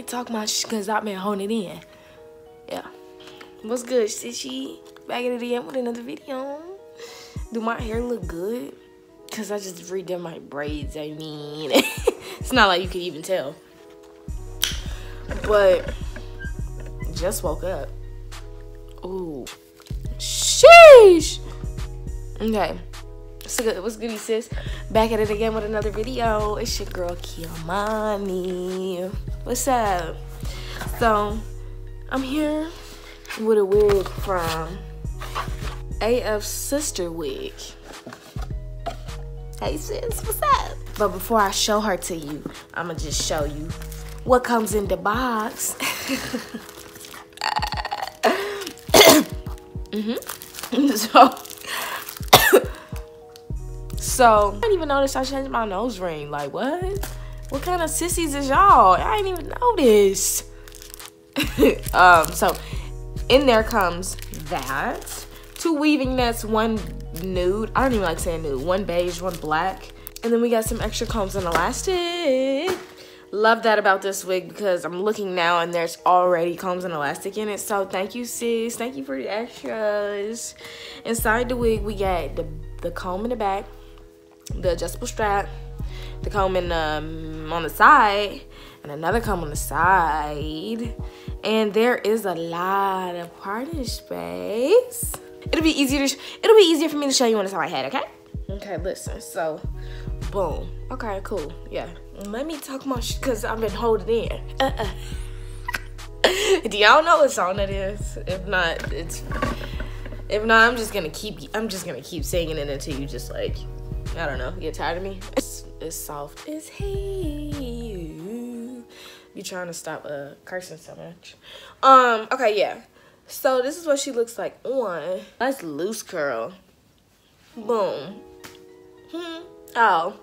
talk my shit because I've been holding it in. Yeah. What's good, Stitchy? Back at it again with another video. Do my hair look good? Because I just redid my braids, I mean. It's not like you can even tell. But just woke up. Ooh. Sheesh. Okay. What's goody, sis? Back at it again with another video. It's your girl, Kiamani. What's up? So, I'm here with a wig from Afsisterwig. Hey, sis, what's up? But before I show her to you, I'm going to just show you what comes in the box. So I didn't even notice I changed my nose ring. Like, what? What kind of sissies is y'all? I didn't even notice. So in there comes that. 2 weaving nets, 1 nude. I don't even like saying nude. 1 beige, 1 black. And then we got some extra combs and elastic. Love that about this wig because I'm looking now and there's already combs and elastic in it. So thank you, sis. Thank you for the extras. Inside the wig, we got the comb in the back, the adjustable strap, the comb in on the side, and another comb on the side. And there is a lot of parting space. It'll be easier for me to show you on the side head, okay? Okay, listen. So, boom. Okay, cool. Yeah. Let me talk my shit because I've been holding in. Do y'all know what song it is? If not, I'm just gonna keep singing it until you just like, I don't know, get tired of me. It's soft. It's hey. You trying to stop cursing so much. Okay, yeah. So this is what she looks like on. That's loose curl. Boom. Oh.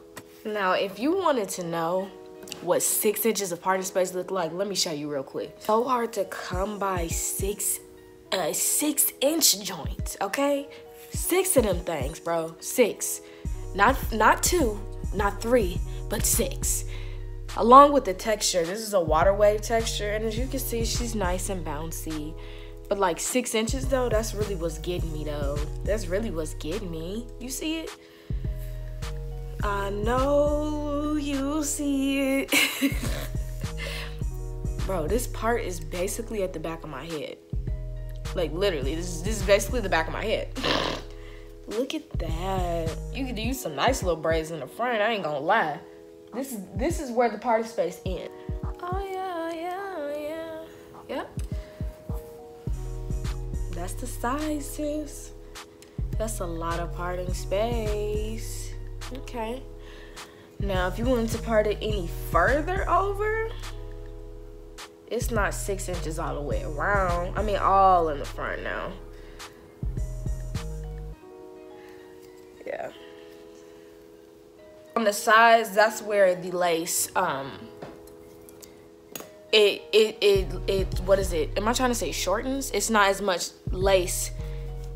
Now, if you wanted to know what 6 inches of parting space look like, let me show you real quick. So hard to come by 6-inch joints, okay? 6 of them things, bro. 6. Not 2, not 3, but 6. Along with the texture, this is a water wave texture, and as you can see, she's nice and bouncy. But like 6 inches though, that's really what's getting me though. That's really what's getting me. You see it? I know you see it. Bro, this part is basically at the back of my head. Like literally, this is basically the back of my head. Look at that. You could use some nice little braids in the front, I ain't gonna lie. This is where the party space ends. Oh yeah. Yep. That's the size, sis. That's a lot of parting space. Okay. Now, if you wanted to part it any further over, it's not 6 inches all the way around. I mean, all in the front now. Yeah. On the sides, that's where the lace, what is it? Am I trying to say shortens? It's not as much lace.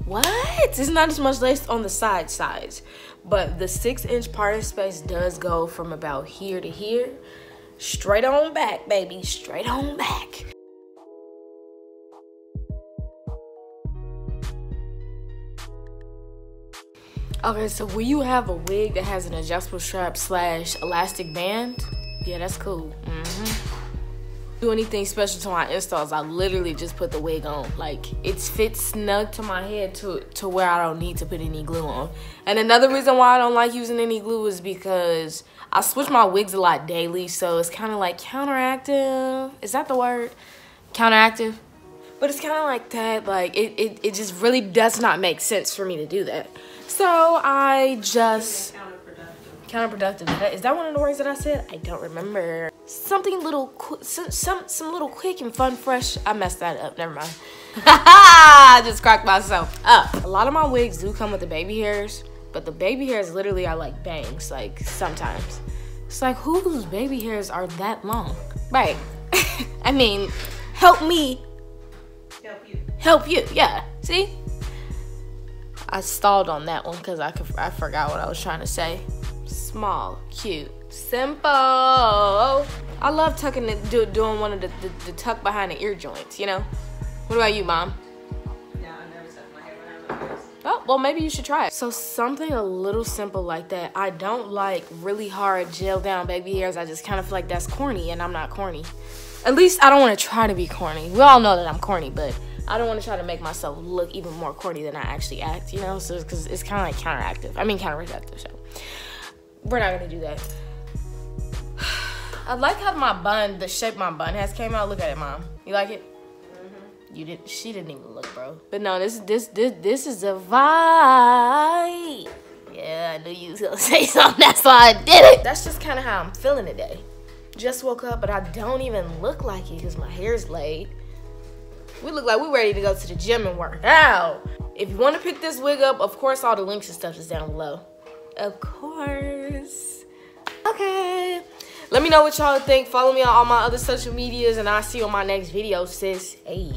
What? It's not as much lace on the sides. But the 6-inch parting space does go from about here to here. Straight on back, baby. Straight on back. Okay, so will you have a wig that has an adjustable strap / elastic band? Yeah, that's cool. Do anything special to my installs, I literally just put the wig on. Like, it fits snug to my head to where I don't need to put any glue on. And another reason why I don't like using any glue is because I switch my wigs a lot daily, so it's kind of like counteractive. Is that the word? Counteractive? But it's kind of like that. Like, it just really does not make sense for me to do that. So I just... Counterproductive. Is that one of the words that I said? I don't remember. Something little, some little quick and fun, fresh. I messed that up. Never mind. I just cracked myself up. A lot of my wigs do come with the baby hairs, but the baby hairs literally are like bangs. Like sometimes, it's like whose baby hairs are that long, right? I mean, help me. Help you. Yeah. See, I stalled on that one because I forgot what I was trying to say. Small, cute, simple. I love doing one of the tuck behind the ear joints, you know? What about you, Mom? No, I never tuck my hair behind my ears. Oh, well, maybe you should try it. So something a little simple like that. I don't like really hard gel down baby hairs. I just kind of feel like that's corny, and I'm not corny. At least I don't want to try to be corny. We all know that I'm corny, but I don't want to try to make myself look even more corny than I actually act, you know? So, because it's kind of like counteractive, so we're not going to do that. I like how the shape my bun has came out. Look at it, Mom. You like it? Mm-hmm. She didn't even look, bro. But no, this is a vibe. Yeah, I knew you was gonna say something. That's why I did it. That's just kind of how I'm feeling today. Just woke up, but I don't even look like it because my hair's laid. We look like we're ready to go to the gym and work out. If you want to pick this wig up, of course, all the links and stuff is down below. Of course. Okay. Let me know what y'all think. Follow me on all my other social medias, and I'll see you on my next video, sis. Hey.